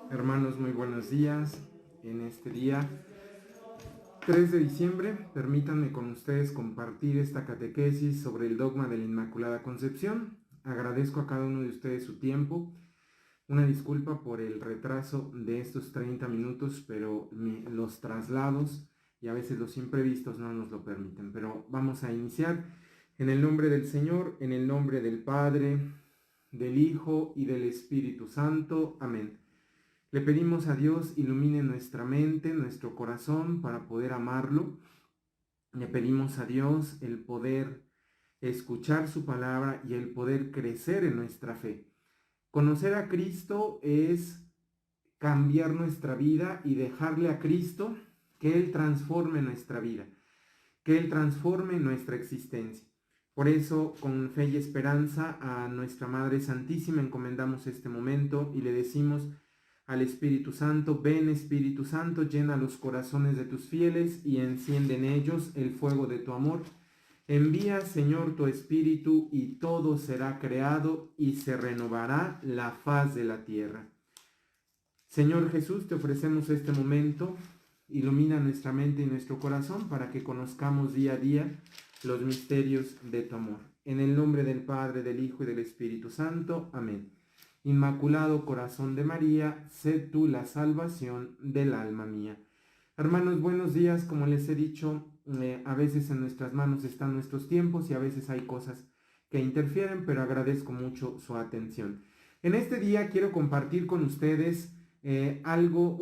Hermanos, muy buenos días. En este día 3 de diciembre, permítanme con ustedes compartir esta catequesis sobre el dogma de la Inmaculada Concepción. Agradezco a cada uno de ustedes su tiempo. Una disculpa por el retraso de estos 30 minutos, pero los traslados y a veces los imprevistos no nos lo permiten. Pero vamos a iniciar en el nombre del Señor, en el nombre del Padre, del Hijo y del Espíritu Santo. Amén. Le pedimos a Dios ilumine nuestra mente, nuestro corazón para poder amarlo. Le pedimos a Dios el poder escuchar su palabra y el poder crecer en nuestra fe. Conocer a Cristo es cambiar nuestra vida y dejarle a Cristo que Él transforme nuestra vida, que Él transforme nuestra existencia. Por eso, con fe y esperanza, a nuestra Madre Santísima encomendamos este momento y le decimos al Espíritu Santo: ven Espíritu Santo, llena los corazones de tus fieles y enciende en ellos el fuego de tu amor. Envía, Señor, tu Espíritu y todo será creado y se renovará la faz de la tierra. Señor Jesús, te ofrecemos este momento. Ilumina nuestra mente y nuestro corazón para que conozcamos día a día los misterios de tu amor. En el nombre del Padre, del Hijo y del Espíritu Santo. Amén. Inmaculado Corazón de María, sé tú la salvación del alma mía. Hermanos, buenos días. Como les he dicho, a veces en nuestras manos están nuestros tiempos y a veces hay cosas que interfieren, pero agradezco mucho su atención. En este día quiero compartir con ustedes algo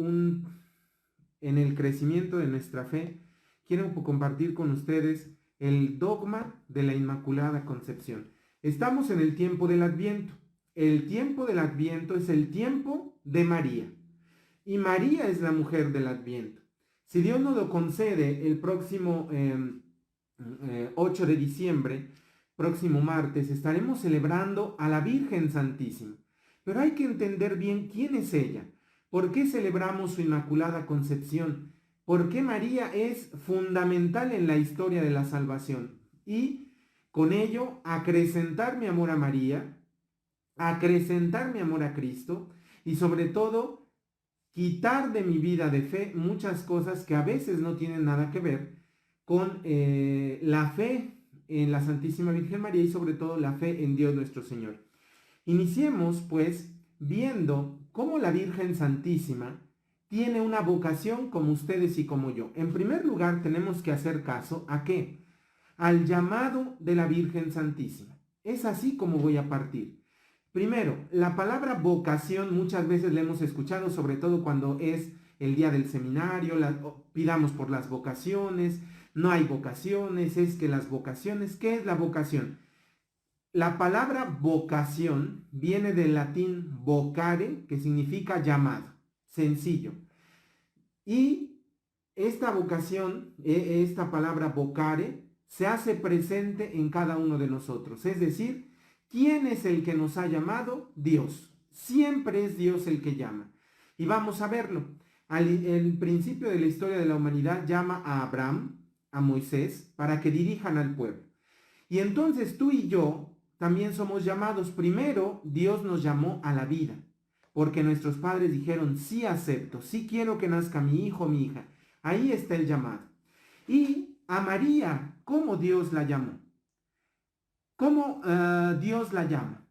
en el crecimiento de nuestra fe. Quiero compartir con ustedes el dogma de la Inmaculada Concepción. Estamos en el tiempo del Adviento. El tiempo del Adviento es el tiempo de María. Y María es la mujer del Adviento. Si Dios nos lo concede, el próximo 8 de diciembre, próximo martes, estaremos celebrando a la Virgen Santísima. Pero hay que entender bien quién es ella. ¿Por qué celebramos su Inmaculada Concepción? ¿Por qué María es fundamental en la historia de la salvación? Y con ello acrecentar mi amor a María, acrecentar mi amor a Cristo y sobre todo quitar de mi vida de fe muchas cosas que a veces no tienen nada que ver con la fe en la Santísima Virgen María y sobre todo la fe en Dios nuestro Señor. Iniciemos pues viendo cómo la Virgen Santísima tiene una vocación como ustedes y como yo. En primer lugar, tenemos que hacer caso ¿a qué? Al llamado de la Virgen Santísima. Es así como voy a partir. Primero, la palabra vocación muchas veces la hemos escuchado, sobre todo cuando es el día del seminario, pidamos por las vocaciones, no hay vocaciones, es que las vocaciones, ¿qué es la vocación? La palabra vocación viene del latín vocare, que significa llamado, sencillo. Y esta vocación, esta palabra vocare, se hace presente en cada uno de nosotros. Es decir, ¿quién es el que nos ha llamado? Dios. Siempre es Dios el que llama. Y vamos a verlo. El principio de la historia de la humanidad llama a Abraham, a Moisés, para que dirijan al pueblo. Y entonces tú y yo también somos llamados. Primero, Dios nos llamó a la vida, porque nuestros padres dijeron: sí acepto, sí quiero que nazca mi hijo, mi hija. Ahí está el llamado. Y a María, ¿cómo Dios la llamó? ¿Cómo Dios la llama?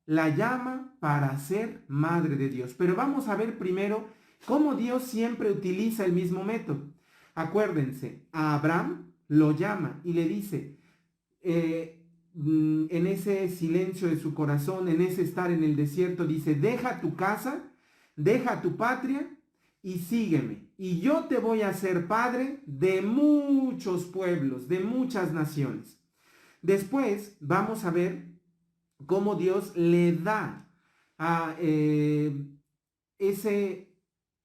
La llama para ser madre de Dios. Pero vamos a ver primero cómo Dios siempre utiliza el mismo método. Acuérdense, a Abraham lo llama y le dice, en ese silencio de su corazón, en ese estar en el desierto, dice: deja tu casa, deja tu patria y sígueme. Y yo te voy a hacer padre de muchos pueblos, de muchas naciones. Después vamos a ver cómo Dios le da a ese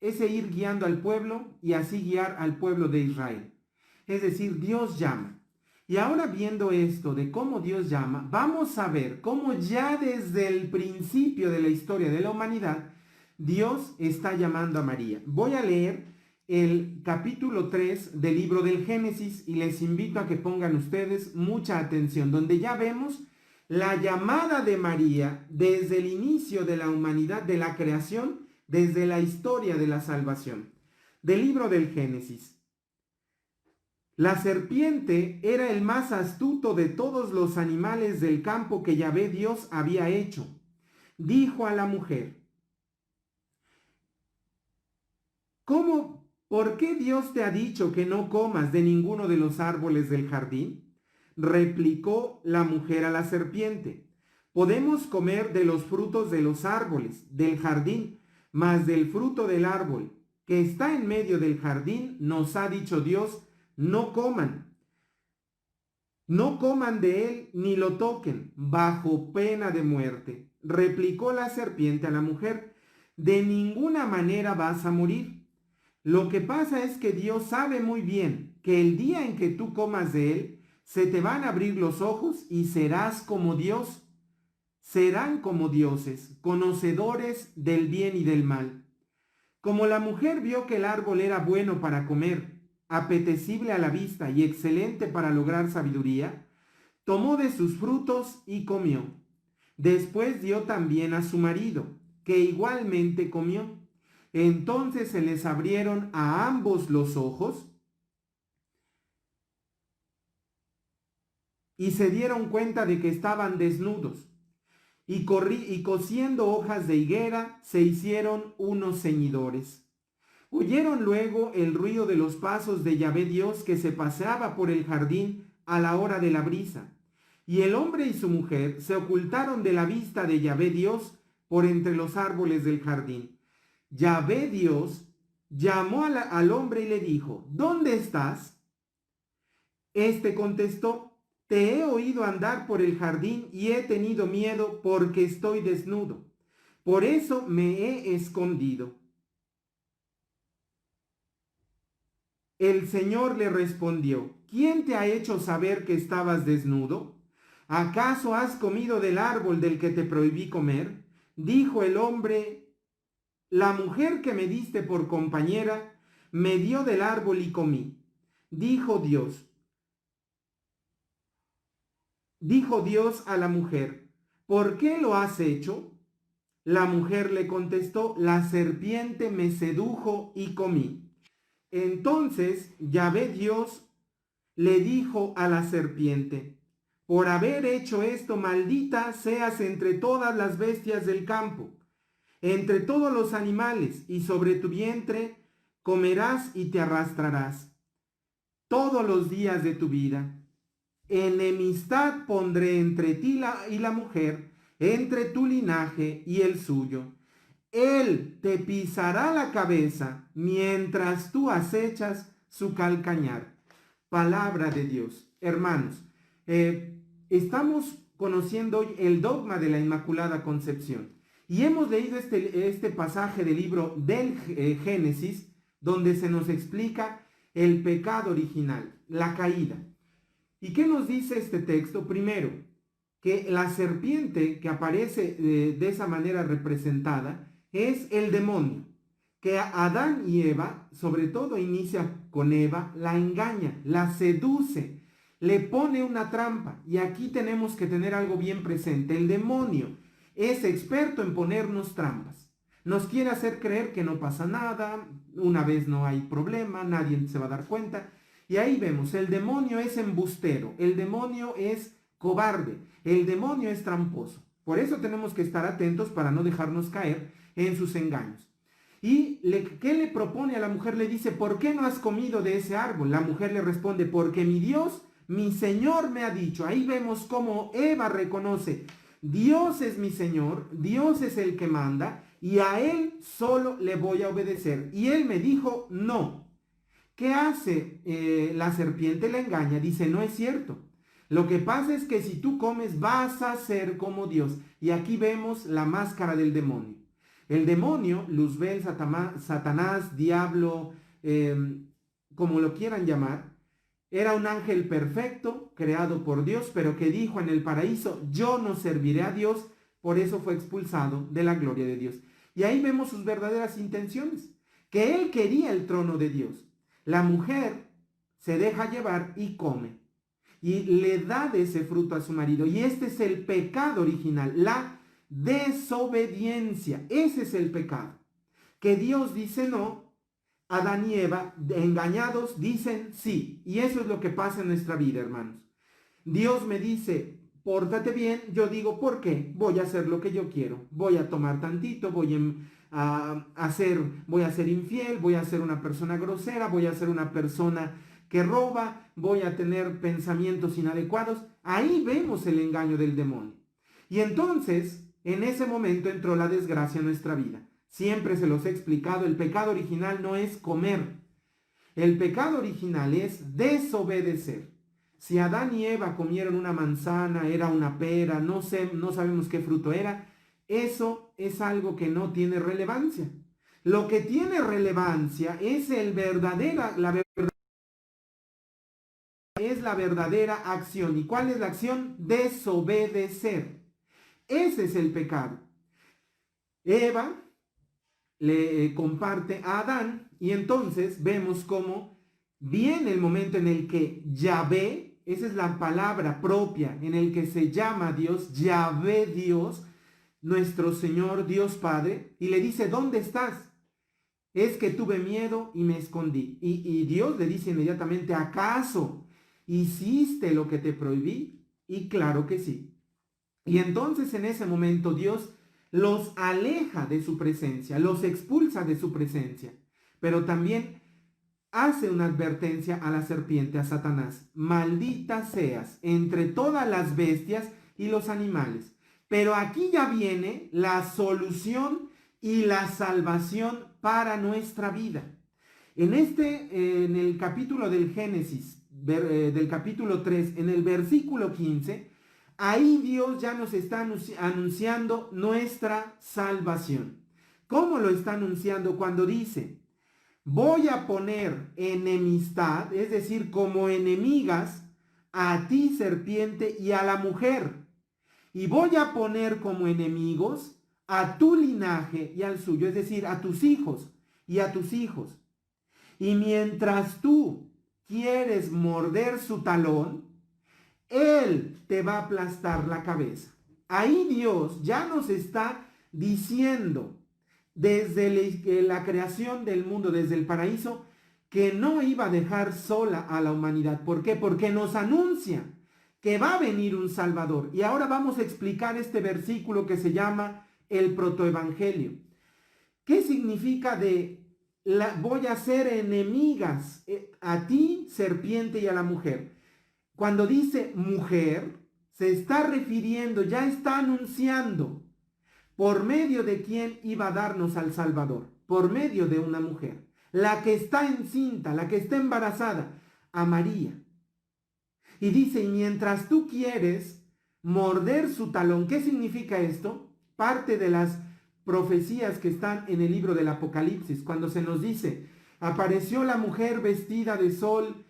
ir guiando al pueblo y así guiar al pueblo de Israel. Es decir, Dios llama. Y ahora, viendo esto de cómo Dios llama, vamos a ver cómo ya desde el principio de la historia de la humanidad, Dios está llamando a María. Voy a leer el capítulo 3 del libro del Génesis y les invito a que pongan ustedes mucha atención, donde ya vemos la llamada de María desde el inicio de la humanidad, de la creación, desde la historia de la salvación. Del libro del Génesis. La serpiente era el más astuto de todos los animales del campo que Yahvé Dios había hecho. Dijo a la mujer: ¿Por qué Dios te ha dicho que no comas de ninguno de los árboles del jardín? Replicó la mujer a la serpiente: podemos comer de los frutos de los árboles del jardín, mas del fruto del árbol que está en medio del jardín nos ha dicho Dios: no coman de él ni lo toquen, bajo pena de muerte. Replicó la serpiente a la mujer: de ninguna manera vas a morir. Lo que pasa es que Dios sabe muy bien que el día en que tú comas de él, se te van a abrir los ojos y serás como Dios. Serán como dioses, conocedores del bien y del mal. Como la mujer vio que el árbol era bueno para comer, apetecible a la vista y excelente para lograr sabiduría, tomó de sus frutos y comió. Después dio también a su marido, que igualmente comió. Entonces se les abrieron a ambos los ojos y se dieron cuenta de que estaban desnudos. Y cosiendo hojas de higuera se hicieron unos ceñidores. Oyeron luego el ruido de los pasos de Yahvé Dios que se paseaba por el jardín a la hora de la brisa. Y el hombre y su mujer se ocultaron de la vista de Yahvé Dios por entre los árboles del jardín. Yahvé Dios llamó al hombre y le dijo: ¿dónde estás? Este contestó: te he oído andar por el jardín y he tenido miedo porque estoy desnudo. Por eso me he escondido. El Señor le respondió: ¿quién te ha hecho saber que estabas desnudo? ¿Acaso has comido del árbol del que te prohibí comer? Dijo el hombre: la mujer que me diste por compañera me dio del árbol y comí. Dijo Dios a la mujer: ¿por qué lo has hecho? La mujer le contestó: la serpiente me sedujo y comí. Entonces Yahvé Dios le dijo a la serpiente: por haber hecho esto, maldita seas entre todas las bestias del campo, entre todos los animales, y sobre tu vientre comerás y te arrastrarás todos los días de tu vida. Enemistad pondré entre ti y la mujer, entre tu linaje y el suyo. Él te pisará la cabeza mientras tú acechas su calcañar. Palabra de Dios. Hermanos, estamos conociendo hoy el dogma de la Inmaculada Concepción y hemos leído este pasaje del libro del Génesis, donde se nos explica el pecado original, la caída. ¿Y qué nos dice este texto? Primero, que la serpiente que aparece de esa manera representada es el demonio, que Adán y Eva, sobre todo inicia con Eva, la engaña, la seduce, le pone una trampa. Y aquí tenemos que tener algo bien presente: el demonio es experto en ponernos trampas. Nos quiere hacer creer que no pasa nada, una vez no hay problema, nadie se va a dar cuenta. Y ahí vemos, el demonio es embustero, el demonio es cobarde, el demonio es tramposo. Por eso tenemos que estar atentos para no dejarnos caer en sus engaños. ¿Y qué le propone a la mujer? Le dice: ¿por qué no has comido de ese árbol? La mujer le responde: porque mi Dios, mi Señor me ha dicho. Ahí vemos cómo Eva reconoce: Dios es mi Señor, Dios es el que manda y a Él solo le voy a obedecer. Y Él me dijo no. ¿Qué hace la serpiente? La engaña, dice: no es cierto. Lo que pasa es que si tú comes vas a ser como Dios. Y aquí vemos la máscara del demonio. El demonio, Luzbel, Satanás, diablo, como lo quieran llamar, era un ángel perfecto, creado por Dios, pero que dijo en el paraíso: yo no serviré a Dios. Por eso fue expulsado de la gloria de Dios. Y ahí vemos sus verdaderas intenciones, que él quería el trono de Dios. La mujer se deja llevar y come, y le da de ese fruto a su marido. Y este es el pecado original, la desobediencia. Ese es el pecado. que Dios dice no, Adán y Eva, engañados, dicen sí. Y eso es lo que pasa en nuestra vida, hermanos. Dios me dice, pórtate bien, yo digo, ¿por qué? Voy a hacer lo que yo quiero. Voy a tomar tantito, voy a ser infiel, voy a ser una persona grosera, voy a ser una persona que roba, voy a tener pensamientos inadecuados. Ahí vemos el engaño del demonio. Y entonces, en ese momento entró la desgracia en nuestra vida. Siempre se los he explicado, el pecado original no es comer. El pecado original es desobedecer. Si Adán y Eva comieron una manzana, era una pera, no sabemos qué fruto era, eso es algo que no tiene relevancia. Lo que tiene relevancia es la verdadera acción. ¿Y cuál es la acción? Desobedecer. Ese es el pecado. Eva le comparte a Adán y entonces vemos cómo viene el momento en el que Yahvé, esa es la palabra propia en el que se llama Dios, Yahvé Dios, nuestro Señor Dios Padre, y le dice, ¿dónde estás? Es que tuve miedo y me escondí. Y Dios le dice inmediatamente, ¿acaso hiciste lo que te prohibí? Y claro que sí. Y entonces en ese momento Dios los aleja de su presencia, los expulsa de su presencia, pero también hace una advertencia a la serpiente, a Satanás: maldita seas entre todas las bestias y los animales. Pero aquí ya viene la solución y la salvación para nuestra vida. En el capítulo del Génesis, del capítulo 3, en el versículo 15, ahí Dios ya nos está anunciando nuestra salvación. ¿Cómo lo está anunciando? Cuando dice, voy a poner enemistad, es decir, como enemigas, a ti, serpiente, y a la mujer. Y voy a poner como enemigos a tu linaje y al suyo, es decir, a tus hijos y a tus hijos. Y mientras tú quieres morder su talón, él te va a aplastar la cabeza. Ahí Dios ya nos está diciendo desde la creación del mundo, desde el paraíso, que no iba a dejar sola a la humanidad. ¿Por qué? Porque nos anuncia que va a venir un Salvador. Y ahora vamos a explicar este versículo que se llama el protoevangelio. ¿Qué significa voy a hacer enemigas a ti, serpiente, y a la mujer? Cuando dice mujer, se está refiriendo, ya está anunciando por medio de quién iba a darnos al Salvador, por medio de una mujer, la que está encinta, la que está embarazada, a María. Y dice, y mientras tú quieres morder su talón, ¿qué significa esto? Parte de las profecías que están en el libro del Apocalipsis, cuando se nos dice, apareció la mujer vestida de sol,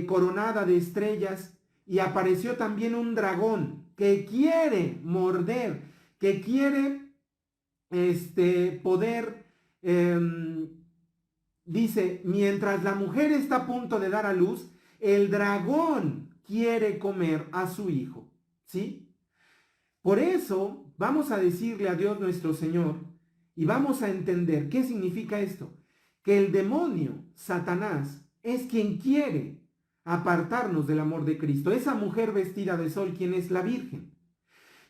coronada de estrellas, y apareció también un dragón que quiere morder, que quiere poder, dice, mientras la mujer está a punto de dar a luz, el dragón quiere comer a su hijo, ¿sí? Por eso vamos a decirle a Dios nuestro Señor y vamos a entender qué significa esto, que el demonio, Satanás, es quien quiere apartarnos del amor de Cristo. Esa mujer vestida de sol, ¿quién es? La Virgen.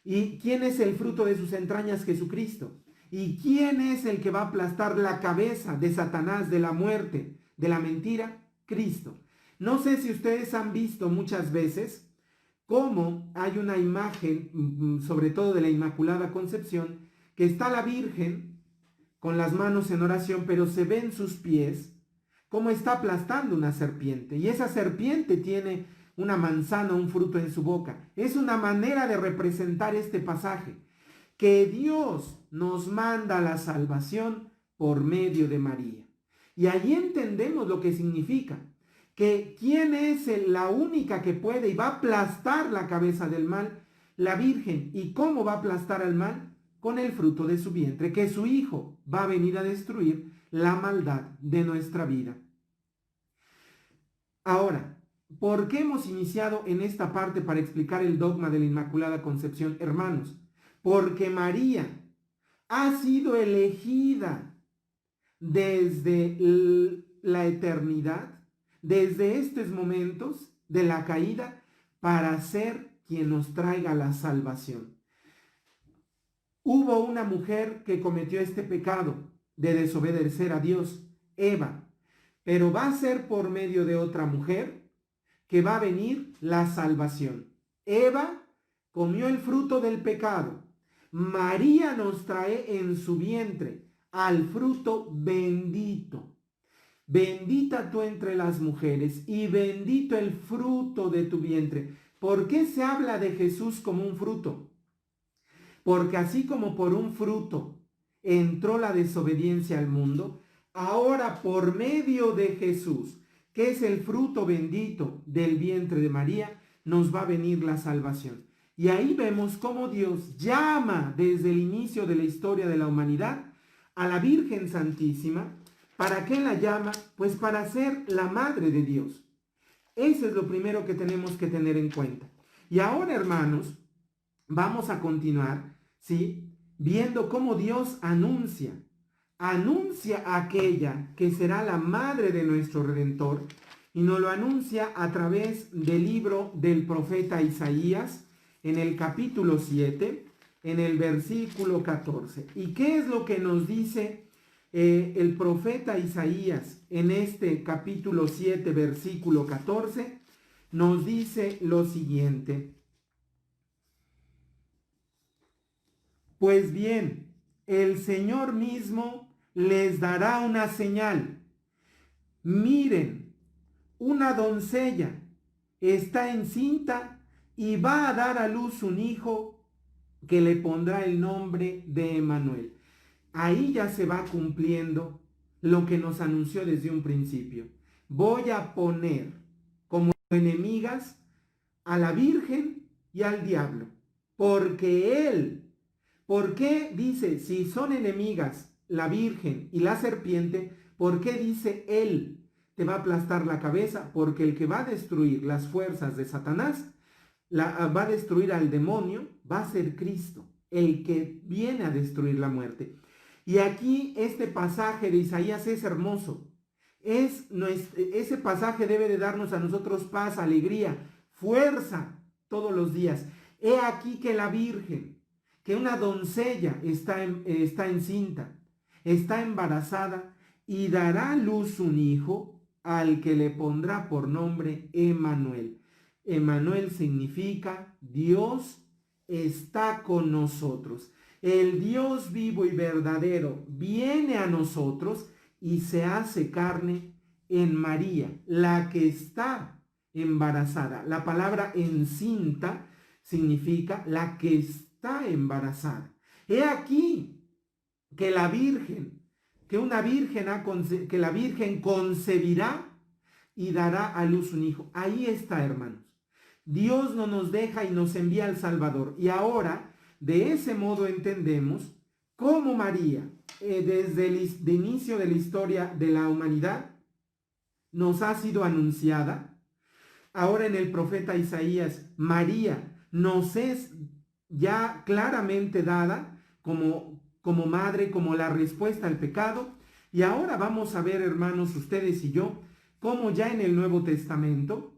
¿Y quién es el fruto de sus entrañas? Jesucristo. ¿Y quién es el que va a aplastar la cabeza de Satanás, de la muerte, de la mentira? Cristo. No sé si ustedes han visto muchas veces cómo hay una imagen, sobre todo de la Inmaculada Concepción, que está la Virgen con las manos en oración, pero se ven sus pies, cómo está aplastando una serpiente. Y esa serpiente tiene una manzana, un fruto en su boca. Es una manera de representar este pasaje, que Dios nos manda la salvación por medio de María. Y allí entendemos lo que significa, que quién es la única que puede y va a aplastar la cabeza del mal, la Virgen. ¿Y cómo va a aplastar al mal? Con el fruto de su vientre, que su Hijo va a venir a destruir la maldad de nuestra vida. Ahora, ¿por qué hemos iniciado en esta parte para explicar el dogma de la Inmaculada Concepción, hermanos? Porque María ha sido elegida desde la eternidad, desde estos momentos de la caída, para ser quien nos traiga la salvación. Hubo una mujer que cometió este pecado de desobedecer a Dios, Eva, pero va a ser por medio de otra mujer que va a venir la salvación. Eva comió el fruto del pecado. María nos trae en su vientre al fruto bendito. Bendita tú entre las mujeres y bendito el fruto de tu vientre. ¿Por qué se habla de Jesús como un fruto? Porque así como por un fruto entró la desobediencia al mundo, ahora por medio de Jesús, que es el fruto bendito del vientre de María, nos va a venir la salvación. Y ahí vemos cómo Dios llama desde el inicio de la historia de la humanidad a la Virgen Santísima. ¿Para qué la llama? Pues para ser la madre de Dios. Eso es lo primero que tenemos que tener en cuenta. Y ahora, hermanos, vamos a continuar, ¿sí? Viendo cómo Dios anuncia a aquella que será la madre de nuestro Redentor, y nos lo anuncia a través del libro del profeta Isaías, en el capítulo 7, en el versículo 14. ¿Y qué es lo que nos dice el profeta Isaías en este capítulo 7, versículo 14? Nos dice lo siguiente: pues bien, el Señor mismo les dará una señal. Miren, una doncella está encinta y va a dar a luz un hijo que le pondrá el nombre de Emmanuel. Ahí ya se va cumpliendo lo que nos anunció desde un principio. Voy a poner como enemigas a la Virgen y al diablo, porque él, ¿por qué dice si son enemigas la Virgen y la serpiente? ¿Por qué dice él te va a aplastar la cabeza? Porque el que va a destruir las fuerzas de Satanás, va a destruir al demonio, va a ser Cristo, el que viene a destruir la muerte. Y aquí este pasaje de Isaías es hermoso. Ese pasaje debe de darnos a nosotros paz, alegría, fuerza todos los días. He aquí que la Virgen, que una doncella está encinta, está embarazada y dará a luz un hijo al que le pondrá por nombre Emmanuel. Emmanuel significa Dios está con nosotros. El Dios vivo y verdadero viene a nosotros y se hace carne en María, la que está embarazada. La palabra encinta significa la que está embarazada. He aquí que la Virgen, que la Virgen concebirá y dará a luz un hijo. Ahí está, hermanos. Dios no nos deja y nos envía al Salvador. Y ahora, de ese modo entendemos cómo María, desde el inicio de la historia de la humanidad, nos ha sido anunciada. Ahora en el profeta Isaías, María nos es ya claramente dada como madre, como la respuesta al pecado. Y ahora vamos a ver, hermanos, ustedes y yo, cómo ya en el Nuevo Testamento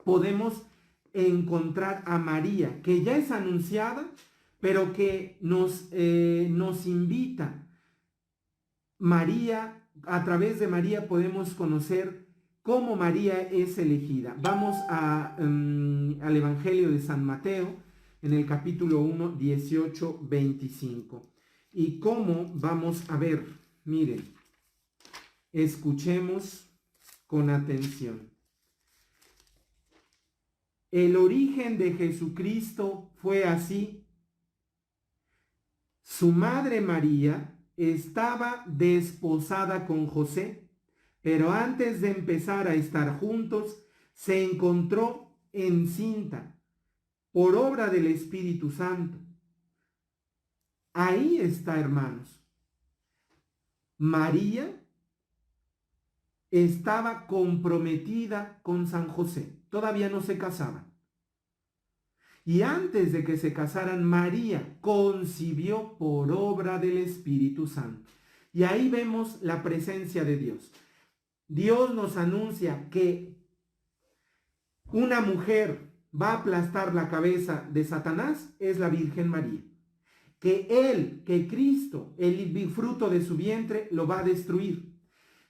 podemos encontrar a María, que ya es anunciada, pero que nos invita. María, a través de María podemos conocer cómo María es elegida. Vamos al Evangelio de San Mateo, en el capítulo 1, 18, 25. Y cómo vamos a ver, miren, escuchemos con atención. El origen de Jesucristo fue así. Su madre María estaba desposada con José, pero antes de empezar a estar juntos, se encontró encinta por obra del Espíritu Santo. Ahí está, hermanos. María estaba comprometida con San José. Todavía no se casaban. Y antes de que se casaran, María concibió por obra del Espíritu Santo. Y ahí vemos la presencia de Dios. Dios nos anuncia que una mujer va a aplastar la cabeza de Satanás, es la Virgen María. Que Cristo, el fruto de su vientre, lo va a destruir.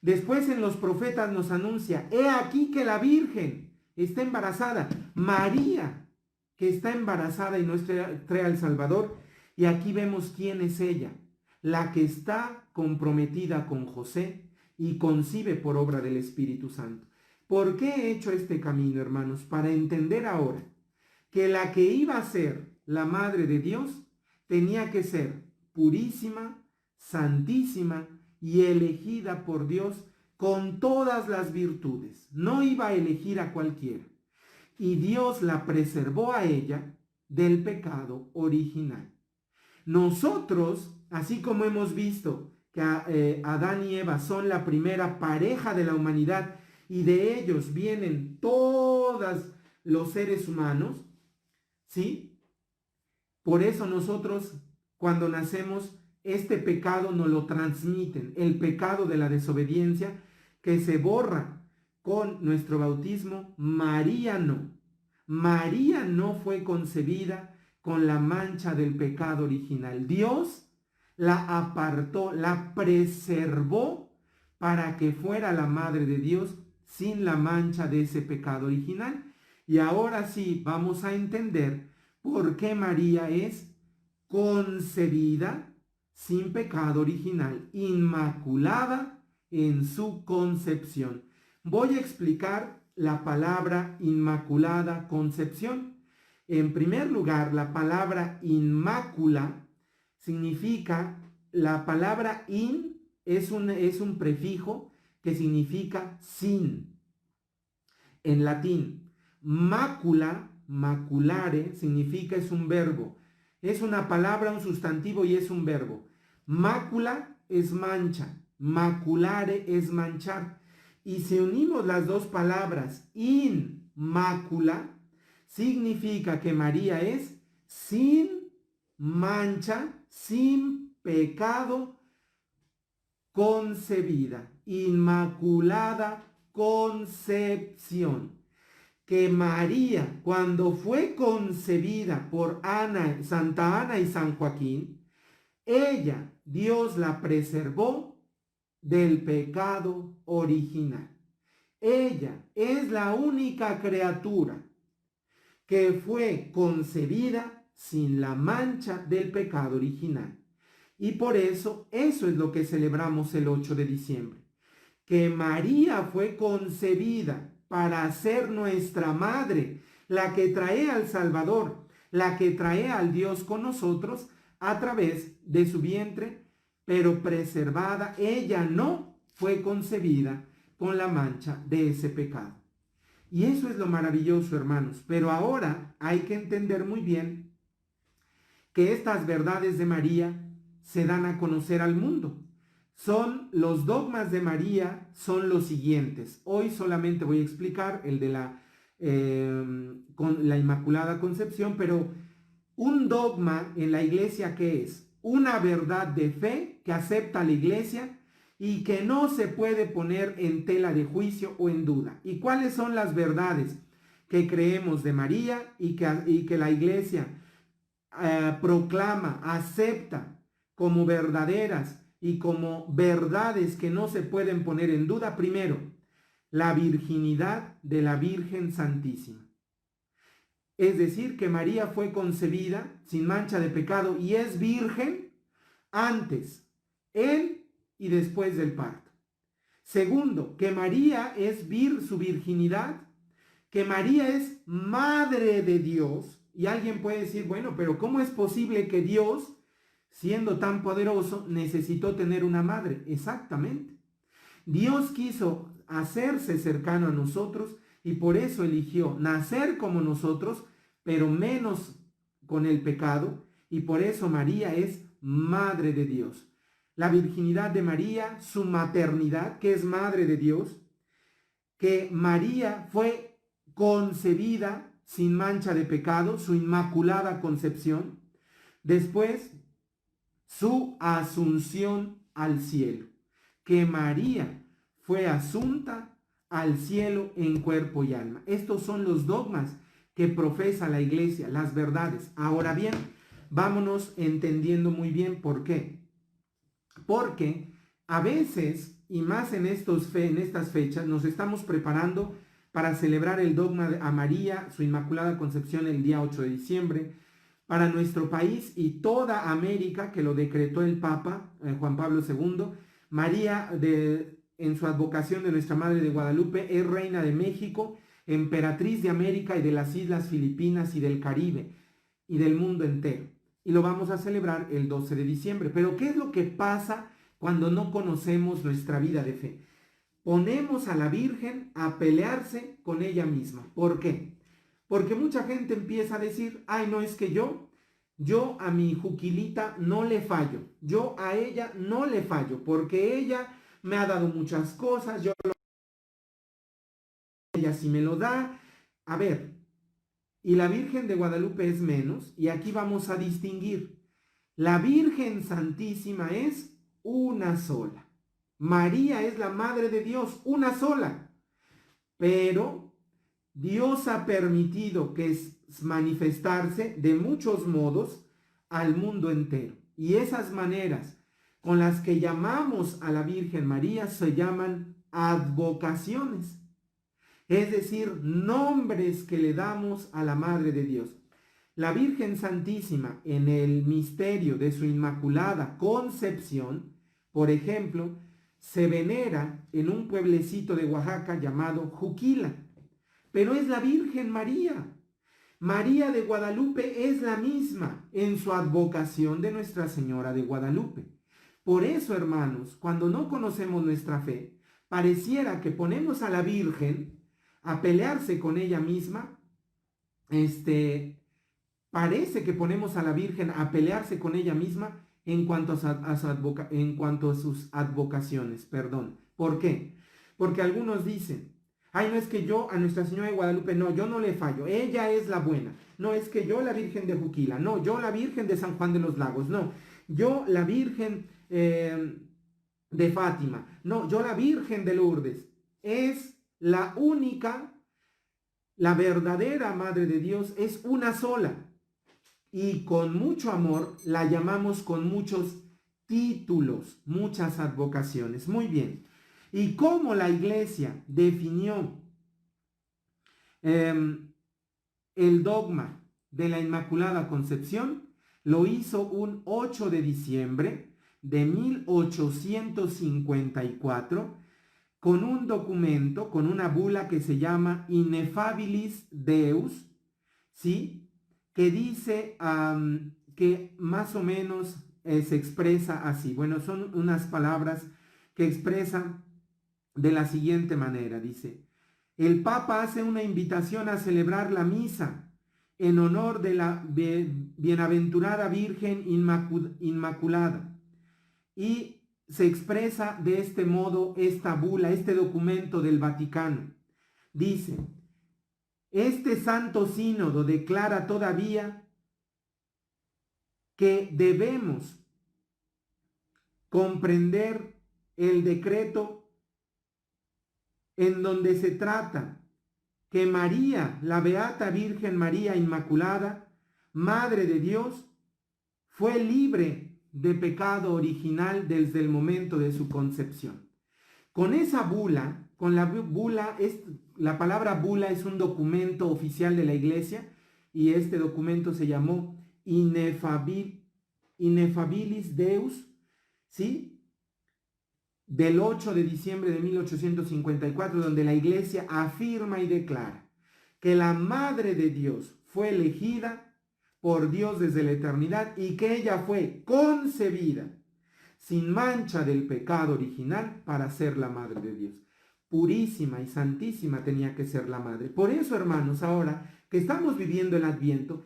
Después en los profetas nos anuncia, he aquí que la Virgen está embarazada, María, que está embarazada y nos trae al Salvador. Y aquí vemos quién es ella, la que está comprometida con José y concibe por obra del Espíritu Santo. ¿Por qué he hecho este camino, hermanos? Para entender ahora que la que iba a ser la Madre de Dios tenía que ser purísima, santísima y elegida por Dios con todas las virtudes. No iba a elegir a cualquiera. Y Dios la preservó a ella del pecado original. Nosotros, así como hemos visto que Adán y Eva son la primera pareja de la humanidad y de ellos vienen todos los seres humanos, ¿sí? Por eso nosotros, cuando nacemos, este pecado nos lo transmiten, el pecado de la desobediencia, que se borra con nuestro bautismo. María no fue concebida con la mancha del pecado original. Dios la apartó, la preservó para que fuera la Madre de Dios sin la mancha de ese pecado original. Y ahora sí vamos a entender por qué María es concebida sin pecado original, inmaculada en su concepción. Voy a explicar la palabra inmaculada concepción. En primer lugar, la palabra inmácula significa, la palabra in es un prefijo que significa sin. En latín, mácula, maculare, significa, es un verbo. Es una palabra, un sustantivo y es un verbo. Mácula es mancha, maculare es manchar. Y si unimos las dos palabras, inmácula, significa que María es sin mancha, sin pecado, concebida, inmaculada concepción. Que María, cuando fue concebida por Santa Ana y San Joaquín, ella, Dios la preservó del pecado original. Ella es la única criatura que fue concebida sin la mancha del pecado original. Y por eso es lo que celebramos el 8 de diciembre. Que María fue concebida para ser nuestra madre, la que trae al Salvador, la que trae al Dios con nosotros a través de su vientre, pero preservada. Ella no fue concebida con la mancha de ese pecado. Y eso es lo maravilloso, hermanos. Pero ahora hay que entender muy bien que estas verdades de María se dan a conocer al mundo. Los dogmas de María son los siguientes. Hoy solamente voy a explicar el de la Inmaculada Concepción, pero un dogma en la iglesia, ¿qué es? Una verdad de fe que acepta la iglesia y que no se puede poner en tela de juicio o en duda. ¿Y cuáles son las verdades que creemos de María y que la iglesia proclama, acepta como verdaderas y como verdades que no se pueden poner en duda? Primero, la virginidad de la Virgen Santísima. Es decir, que María fue concebida sin mancha de pecado y es virgen antes, en y después del parto. Segundo, que María es su virginidad, que María es madre de Dios. Y alguien puede decir, bueno, pero ¿cómo es posible que Dios, siendo tan poderoso, necesitó tener una madre? Exactamente. Dios quiso hacerse cercano a nosotros y por eso eligió nacer como nosotros, pero menos con el pecado, y por eso María es madre de Dios. La virginidad de María, su maternidad, que es madre de Dios, que María fue concebida sin mancha de pecado, su inmaculada concepción. Después, su asunción al cielo, que María fue asunta al cielo en cuerpo y alma. Estos son los dogmas que profesa la iglesia, las verdades. Ahora bien, vámonos entendiendo muy bien por qué. Porque a veces, y más en estas fechas, nos estamos preparando para celebrar el dogma a María, su Inmaculada Concepción, el día 8 de diciembre, para nuestro país y toda América, que lo decretó el Papa Juan Pablo II. María, en su advocación de Nuestra Madre de Guadalupe, es reina de México, emperatriz de América y de las Islas Filipinas y del Caribe y del mundo entero. Y lo vamos a celebrar el 12 de diciembre. Pero ¿qué es lo que pasa cuando no conocemos nuestra vida de fe? Ponemos a la Virgen a pelearse con ella misma. ¿Por qué? Porque mucha gente empieza a decir, ay, no, es que yo a mi Juquilita no le fallo, yo a ella no le fallo, porque ella me ha dado muchas cosas, ella sí me lo da. A ver, y la Virgen de Guadalupe es menos, y aquí vamos a distinguir. La Virgen Santísima es una sola. María es la Madre de Dios, una sola. Pero Dios ha permitido que manifestarse de muchos modos al mundo entero. Y esas maneras con las que llamamos a la Virgen María se llaman advocaciones. Es decir, nombres que le damos a la Madre de Dios. La Virgen Santísima, en el misterio de su Inmaculada Concepción, por ejemplo, se venera en un pueblecito de Oaxaca llamado Juquila, pero es la Virgen María. María de Guadalupe es la misma en su advocación de Nuestra Señora de Guadalupe. Por eso, hermanos, cuando no conocemos nuestra fe, pareciera que ponemos a la Virgen a pelearse con ella misma. Parece que ponemos a la Virgen a pelearse con ella misma en cuanto a sus advocaciones, perdón. ¿Por qué? Porque algunos dicen, ay, no, es que yo a Nuestra Señora de Guadalupe, no, yo no le fallo, ella es la buena. No, es que yo la Virgen de Juquila, no, yo la Virgen de San Juan de los Lagos, no, yo la Virgen de Fátima, no, yo la Virgen de Lourdes. Es la única, la verdadera Madre de Dios es una sola. Y con mucho amor la llamamos con muchos títulos, muchas advocaciones. Muy bien. ¿Y cómo la iglesia definió el dogma de la Inmaculada Concepción? Lo hizo un 8 de diciembre de 1854 con un documento, con una bula que se llama Ineffabilis Deus, ¿sí?, que dice que más o menos se expresa así. Bueno, son unas palabras que expresan de la siguiente manera. Dice, el Papa hace una invitación a celebrar la misa en honor de la bienaventurada Virgen Inmaculada. Y se expresa de este modo esta bula, este documento del Vaticano. Dice, este santo sínodo declara todavía que debemos comprender el decreto en donde se trata que María, la Beata Virgen María Inmaculada, Madre de Dios, fue libre de pecado original desde el momento de su concepción. Con esa bula, la palabra bula es un documento oficial de la Iglesia y este documento se llamó Ineffabilis Deus, ¿sí?, del 8 de diciembre de 1854, donde la Iglesia afirma y declara que la Madre de Dios fue elegida por Dios desde la eternidad y que ella fue concebida sin mancha del pecado original para ser la Madre de Dios. Purísima y santísima tenía que ser la Madre. Por eso, hermanos, ahora que estamos viviendo el Adviento,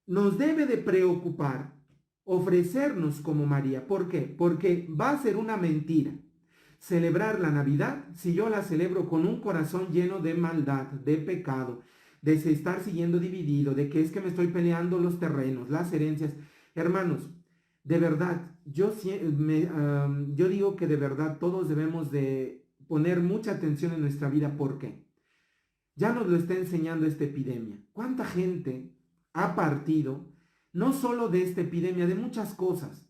nos debe de preocupar ofrecernos como María. ¿Por qué? Porque va a ser una mentira celebrar la Navidad si yo la celebro con un corazón lleno de maldad, de pecado, de estar siguiendo dividido, de que es que me estoy peleando los terrenos, las herencias. Hermanos, de verdad, yo digo que de verdad todos debemos de poner mucha atención en nuestra vida. ¿Por qué? Ya nos lo está enseñando esta epidemia. ¿Cuánta gente ha partido, no solo de esta epidemia, de muchas cosas?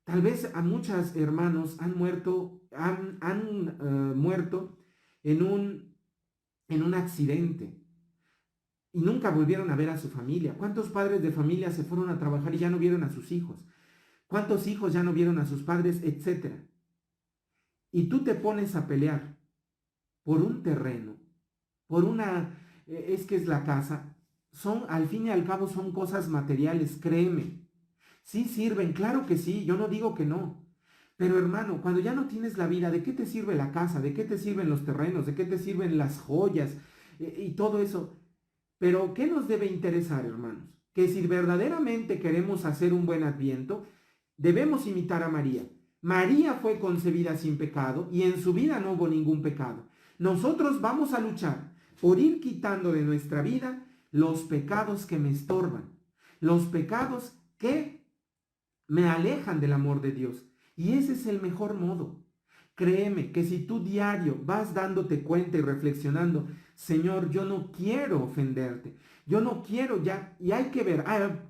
Tal vez a muchos hermanos han muerto en un accidente y nunca volvieron a ver a su familia. ¿Cuántos padres de familia se fueron a trabajar y ya no vieron a sus hijos? ¿Cuántos hijos ya no vieron a sus padres, etcétera? Y tú te pones a pelear por un terreno, por es que es la casa. Al fin y al cabo son cosas materiales, créeme. Sí sirven, claro que sí, yo no digo que no. Pero hermano, cuando ya no tienes la vida, ¿de qué te sirve la casa? ¿De qué te sirven los terrenos? ¿De qué te sirven las joyas? Y todo eso. Pero ¿qué nos debe interesar, hermanos? Que si verdaderamente queremos hacer un buen adviento, debemos imitar a María. María fue concebida sin pecado y en su vida no hubo ningún pecado. Nosotros vamos a luchar por ir quitando de nuestra vida los pecados que me estorban, los pecados que me alejan del amor de Dios. Y ese es el mejor modo. Créeme que si tú diario vas dándote cuenta y reflexionando, Señor, yo no quiero ofenderte, yo no quiero ya, y hay que ver,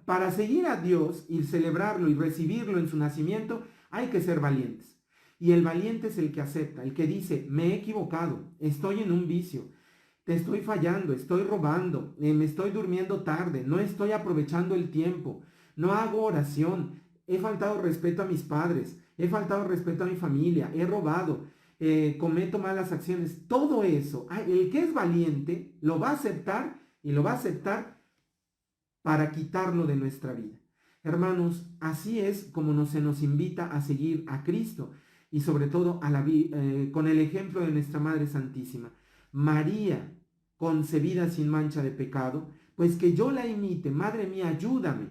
para seguir a Dios y celebrarlo y recibirlo en su nacimiento, hay que ser valientes. Y el valiente es el que acepta, el que dice, me he equivocado, estoy en un vicio, te estoy fallando, estoy robando, me estoy durmiendo tarde, no estoy aprovechando el tiempo, no hago oración, he faltado respeto a mis padres, he faltado respeto a mi familia, he robado, cometo malas acciones. Todo eso, el que es valiente lo va a aceptar y lo va a aceptar para quitarlo de nuestra vida. Hermanos, así es como se nos invita a seguir a Cristo y sobre todo con el ejemplo de nuestra Madre Santísima. María, concebida sin mancha de pecado, pues que yo la imite. Madre mía, ayúdame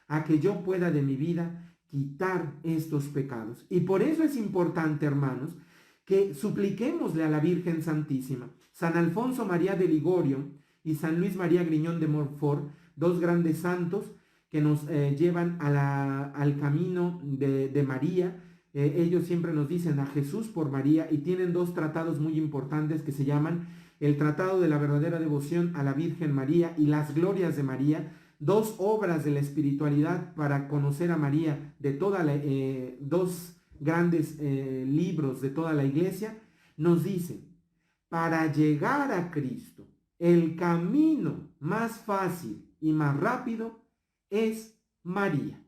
a que yo pueda de mi vida quitar estos pecados. Y por eso es importante, hermanos, que supliquémosle a la Virgen Santísima. San Alfonso María de Ligorio y San Luis María Griñón de Montfort, dos grandes santos que nos llevan al camino de María. Ellos siempre nos dicen a Jesús por María y tienen dos tratados muy importantes que se llaman el Tratado de la Verdadera Devoción a la Virgen María y las Glorias de María, dos obras de la espiritualidad para conocer a María, dos grandes libros de toda la iglesia. Nos dicen, para llegar a Cristo, el camino más fácil y más rápido es María.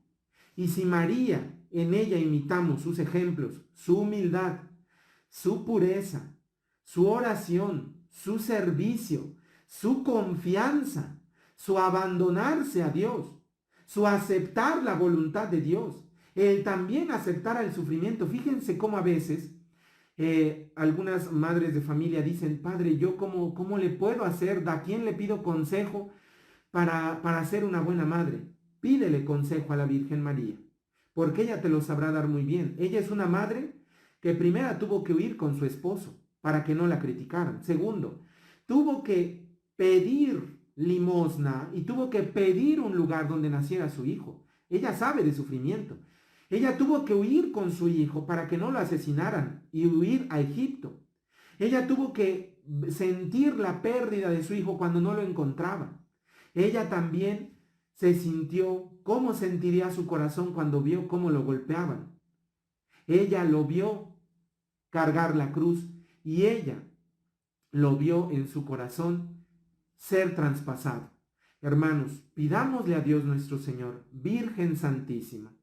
Y si María, en ella imitamos sus ejemplos, su humildad, su pureza, su oración, su servicio, su confianza, su abandonarse a Dios, su aceptar la voluntad de Dios, el también aceptar el sufrimiento. Fíjense cómo a veces algunas madres de familia dicen, Padre, ¿yo cómo le puedo hacer? ¿A quién le pido consejo para ser una buena madre? Pídele consejo a la Virgen María, porque ella te lo sabrá dar muy bien. Ella es una madre que primero tuvo que huir con su esposo para que no la criticaran. Segundo, tuvo que pedir limosna y tuvo que pedir un lugar donde naciera su hijo. Ella sabe de sufrimiento. Ella tuvo que huir con su hijo para que no lo asesinaran y huir a Egipto. Ella tuvo que sentir la pérdida de su hijo cuando no lo encontraba. Ella también se sintió cómo sentiría su corazón cuando vio cómo lo golpeaban. Ella lo vio cargar la cruz y ella lo vio en su corazón ser traspasado. Hermanos, pidámosle a Dios nuestro Señor, Virgen Santísima,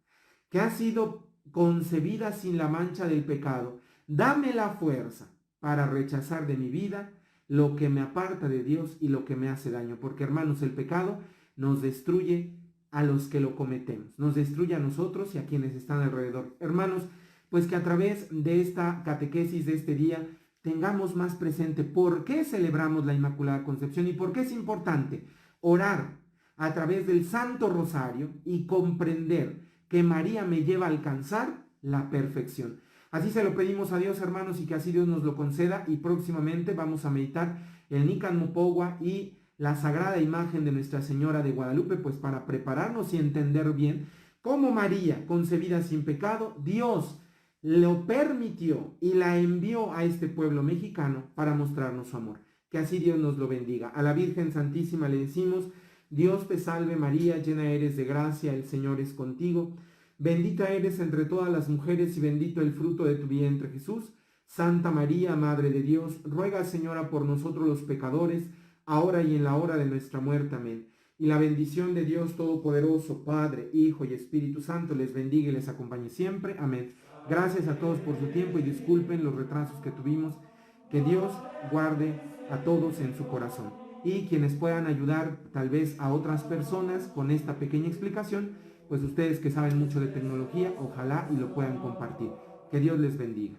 que ha sido concebida sin la mancha del pecado, dame la fuerza para rechazar de mi vida lo que me aparta de Dios y lo que me hace daño, porque hermanos, el pecado nos destruye a los que lo cometemos, nos destruye a nosotros y a quienes están alrededor. Hermanos, pues que a través de esta catequesis de este día tengamos más presente por qué celebramos la Inmaculada Concepción y por qué es importante orar a través del Santo Rosario y comprender que María me lleva a alcanzar la perfección. Así se lo pedimos a Dios, hermanos, y que así Dios nos lo conceda. Y próximamente vamos a meditar el Nican Mopogua y la sagrada imagen de Nuestra Señora de Guadalupe, pues para prepararnos y entender bien como María, concebida sin pecado, Dios lo permitió y la envió a este pueblo mexicano para mostrarnos su amor. Que así Dios nos lo bendiga. A la Virgen Santísima le decimos: Dios te salve María, llena eres de gracia, el Señor es contigo. Bendita eres entre todas las mujeres y bendito el fruto de tu vientre Jesús. Santa María, Madre de Dios, ruega Señora por nosotros los pecadores, ahora y en la hora de nuestra muerte. Amén. Y la bendición de Dios Todopoderoso, Padre, Hijo y Espíritu Santo, les bendiga y les acompañe siempre. Amén. Gracias a todos por su tiempo y disculpen los retrasos que tuvimos. Que Dios guarde a todos en su corazón. Y quienes puedan ayudar tal vez a otras personas con esta pequeña explicación, pues ustedes que saben mucho de tecnología, ojalá y lo puedan compartir. Que Dios les bendiga.